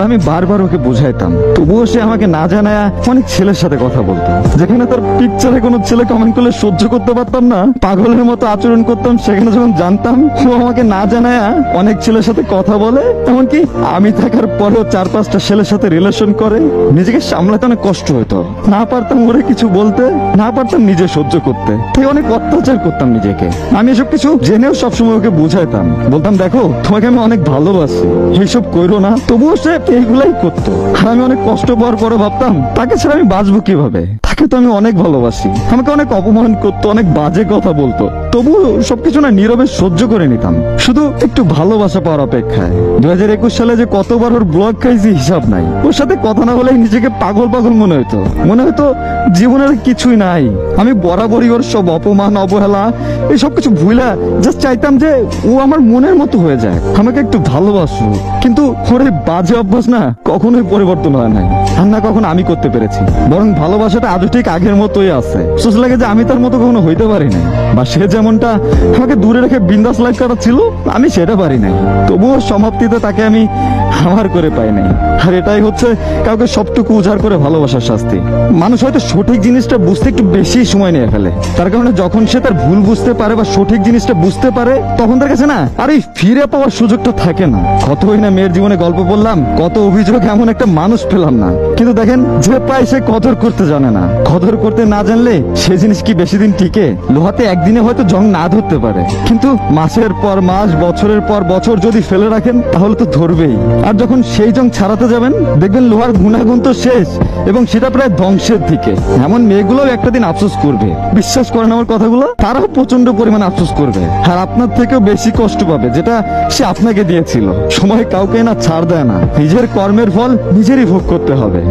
আমি বারবার ওকে বুঝাইতাম, তবুও সে আমাকে না জানায় অনেক ছেলের সাথে কথা বলতো। যেখানে তার পিকচারে কোনো ছেলে কমেন্ট করলে সহ্য করতে পারতাম না, পাগলের মতো আচরণ করতাম, সেখানে যখন জানতাম ও আমাকে না জানায় অনেক ছেলের সাথে কথা বলে, এমনকি আমি থাকার পরেও 4-5টা ছেলের সাথে রিলেশন করে, নিজেকে সামলাতে অনেক কষ্ট হতো। না পারতাম ওরে কিছু বলতে, না পারতাম নিজে সহ্য করতে, তাই অনেক অত্যাচার করতাম নিজেকে। আমি এসব কিছু জেনেও সবসময় ওকে বুঝাইতাম, বলতাম দেখো তোমাকে আমি অনেক ভালোবাসি, এইসব কইরো না। তবুও সে এইগুলাই করতো। আর আমি অনেক কষ্ট পাওয়ার পরে ভাবতাম তাকে ছাড়া আমি বাঁচবো কিভাবে, তাকে তো আমি অনেক ভালোবাসি। আমাকে অনেক অপমান করতো, অনেক বাজে কথা বলতো, তবুও সবকিছু না নীরবে সহ্য করে নিতাম, শুধু একটু ভালোবাসা পাওয়ার অপেক্ষায়। 2021 সালে যে কতবার ওর ব্লগ খাইছি হিসাব নাই। ওর সাথে কথা না বলে নিজেকে পাগল পাগল মনে হতো জীবনের কিছুই নাই। আমি বরাবরই ওর সব অপমান অবহেলা এই সব কিছু ভুলা জাস্ট চাইতাম যে ও আমার মনের মতো হয়ে যায়, আমাকে একটু ভালোবাসো। কিন্তু ওর এই বাজে অভ্যাস না কখনোই পরিবর্তন হয় নাই, আর না কখনো আমি করতে পেরেছি। বরং ভালোবাসাটা আজও ঠিক আগের মতোই আছে। সোচ লাগে যে আমি তার মতো কখনো হইতে পারি নাই, বা সে যেমনটা আমাকে দূরে রেখে বিন্দাস লাইফ কাটাচ্ছিল আমি সেটা পারি নাই। তবুও সমাপ্তিতে তাকে আমি আমার করে পাই নাই। আর এটাই হচ্ছে কাউকে সবটুকু উজাড় করে ভালোবাসার শাস্তি। মানুষ হয়তো সঠিক জিনিসটা বুঝতে একটু বেশি সময় নিয়ে ফেলে, তার কারণে যখন সে তার ভুল বুঝতে পারে বা সঠিক জিনিসটা বুঝতে পারে, তখন তার কাছে না আর এই ফিরে পাওয়ার সুযোগটা থাকে না। কতই না মেয়ের জীবনে গল্প বললাম, কত অভিযোগ, এমন একটা মানুষ পেলাম না। কিন্তু দেখেন, যে পায় সে কদর করতে জানে না। কদর করতে না জানলে সে জিনিস কি বেশি দিন টিকে? লোহাতে একদিনে হয়তো জং না ধরতে পারে, কিন্তু মাসের পর মাস, বছরের পর বছর যদি ফেলে রাখেন তাহলে তো ধরবেই। আর যখন সেই জং ছাড়াতে যাবেন দেখবেন লোহার গুণাগুণ তো শেষ, এবং সেটা প্রায় ধ্বংসের দিকে। এমন মেয়েগুলোও একটা দিন আফসোস করবে, বিশ্বাস করেন আমার কথাগুলো, তারাও প্রচন্ড পরিমাণে আফসোস করবে, আর আপনার থেকেও বেশি কষ্ট পাবে যেটা সে আপনাকে দিয়েছিল। সময় কাউকে না ছাড় দেয় না, নিজের কর্মের ফল নিজেরই ভোগ করতে হবে।